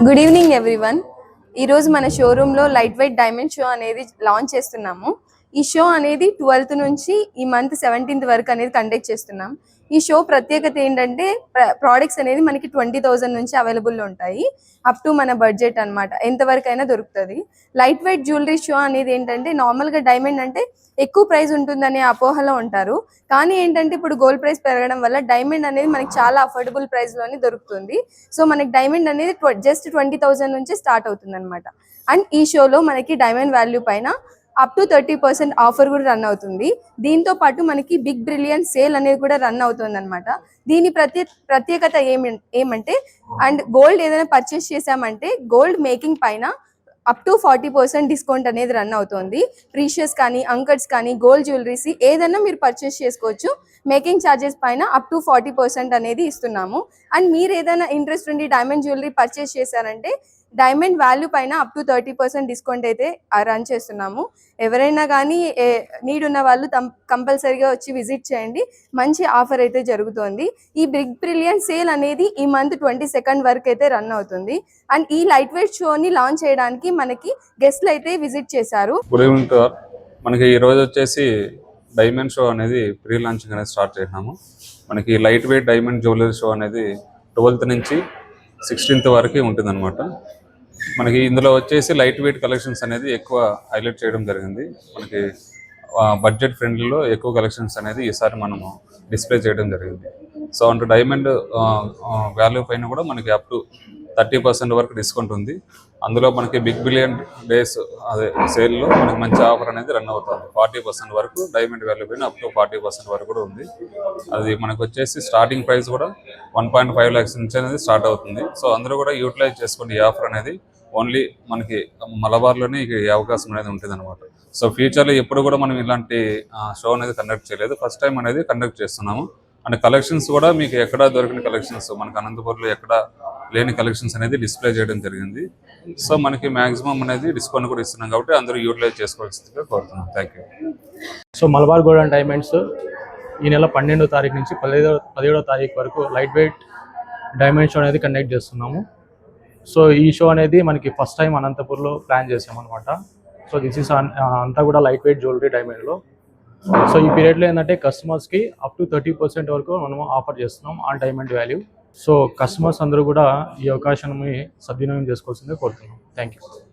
Good evening everyone. ఈరోజు మన షోరూంలో లైట్ వెయిట్ డైమండ్ షో అనేది లాంచ్ చేస్తున్నాము. ఈ షో అనేది 12th నుంచి ఈ మంత్ 17th వరకు అనేది కండక్ట్ చేస్తున్నాం. ఈ షో ప్రత్యేకత ఏంటంటే ప్రోడక్ట్స్ అనేది మనకి 20,000 నుంచి అవైలబుల్లో ఉంటాయి. అప్ టు మన బడ్జెట్ అనమాట, ఎంతవరకైనా దొరుకుతుంది. లైట్ వెయిట్ జ్యువెలరీ షో అనేది ఏంటంటే నార్మల్గా డైమండ్ అంటే ఎక్కువ ప్రైస్ ఉంటుందనే అపోహలో ఉంటారు. కానీ ఏంటంటే ఇప్పుడు గోల్డ్ ప్రైస్ పెరగడం వల్ల డైమండ్ అనేది మనకి చాలా అఫోర్డబుల్ ప్రైస్లోనే దొరుకుతుంది. సో మనకి డైమండ్ అనేది జస్ట్ 20,000 నుంచి స్టార్ట్ అవుతుంది అనమాట. అండ్ ఈ షోలో మనకి డైమండ్ వాల్యూ పైన అప్ టు 30% ఆఫర్ కూడా రన్ అవుతుంది. దీంతో పాటు మనకి బిగ్ బ్రిలియన్స్ సేల్ అనేది కూడా రన్ అవుతుంది అనమాట. దీని ప్రత్యేకత ఏమంటే అండ్ గోల్డ్ ఏదైనా పర్చేస్ చేసామంటే గోల్డ్ మేకింగ్ పైన అప్ టు 40% డిస్కౌంట్ అనేది రన్ అవుతుంది. ప్రీషియస్ కానీ అంకట్స్ కానీ గోల్డ్ జ్యువెలరీస్ ఏదైనా మీరు పర్చేస్ చేసుకోవచ్చు. మేకింగ్ ఛార్జెస్ పైన అప్ టు 40% అనేది ఇస్తున్నాము. అండ్ మీరు ఏదైనా ఇంట్రెస్ట్ ఉండి డైమండ్ జ్యువెలరీ పర్చేస్ చేశారంటే డైమండ్ వాల్యూ పైన అప్ టు 30% డిస్కౌంట్ అయితే రన్ చేస్తున్నాము. ఎవరైనా కానీ నీడ్ ఉన్న వాళ్ళు కంపల్సరీగా వచ్చి విజిట్ చేయండి. మంచి ఆఫర్ అయితే జరుగుతుంది. ఈ బిగ్ బ్రిలియన్ సేల్ అనేది ఈ మంత్ 22nd వరకు అయితే రన్ అవుతుంది. అండ్ ఈ లైట్ వెయిట్ షోని లాంచ్ చేయడానికి మనకి గెస్ట్లు అయితే విజిట్ చేశారు. Good evening to all. మనకి ఈ రోజు వచ్చేసి డైమండ్ షో అనేది ప్రీ లాంచింగ్ అనేది స్టార్ట్ చేసినాము. మనకి light weight diamond jewellery show అనేది 12th నుంచి 16th వరకు ఉంటుంది అనమాట. మనకి ఇందులో వచ్చేసి లైట్ వెయిట్ కలెక్షన్స్ అనేది ఎక్కువ హైలైట్ చేయడం జరిగింది. మనకి బడ్జెట్ ఫ్రెండ్లీలో ఎక్కువ కలెక్షన్స్ అనేది ఈసారి మనము డిస్ప్లే చేయడం జరిగింది. సో అంటే డైమండ్ వాల్యూ పైన కూడా మనకి అప్ టు 30% వరకు డిస్కౌంట్ ఉంది. అందులో మనకి బిగ్ బిలియన్ డేస్ అదే సేల్లో మనకి మంచి ఆఫర్ అనేది రన్ అవుతుంది. 40% వరకు డైమండ్ వాల్యూ పైన అప్ టు 40% వరకు కూడా ఉంది. అది మనకు వచ్చేసి స్టార్టింగ్ ప్రైస్ కూడా 1.5 lakhs నుంచి అనేది స్టార్ట్ అవుతుంది. సో అందరూ కూడా యూటిలైజ్ చేసుకోండి. ఈ ఆఫర్ అనేది ఓన్లీ మనకి మలబార్లోనే ఈ అవకాశం అనేది ఉంటుంది అనమాట. సో ఫ్యూచర్లో ఎప్పుడు కూడా మనం ఇలాంటి షో అనేది కండక్ట్ చేయలేదు, ఫస్ట్ టైం అనేది కండక్ట్ చేస్తున్నాము. అండ్ కలెక్షన్స్ కూడా మీకు ఎక్కడ దొరికిన కలెక్షన్స్ మనకి అనంతపురంలో ఎక్కడ లేని కలెక్షన్స్ అనేది డిస్ప్లే చేయడం జరిగింది. సో మనకి మ్యాక్సిమం అనేది డిస్కౌంట్ కూడా ఇస్తున్నాం కాబట్టి అందరూ యూటిలైజ్ చేసుకోవాల్సిందిగా కోరుతున్నాం. Thank you. So Malabar gold and diamonds ఈ నెల 12వ తారీఖు నుంచి 17వ తారీఖు వరకు లైట్ వెయిట్ డైమండ్ షో అనేది కండక్ట్ చేస్తున్నాము. సో ఈ షో అనేది మనకి ఫస్ట్ టైం అనంతపూర్లో ప్లాన్ చేసామన్నమాట. సో దిస్ ఈస్ అంతా కూడా లైట్ వెయిట్ జ్యువెలరీ డైమండ్లో. సో ఈ పీరియడ్లో ఏంటంటే కస్టమర్స్కి అప్ టు 30% వరకు మనం ఆఫర్ చేస్తున్నాం on diamond value. So customers అందరూ కూడా ఈ అవకాశాన్ని సద్వినియోగం చేసుకోవాల్సిందే కోరుతున్నాం. Thank you.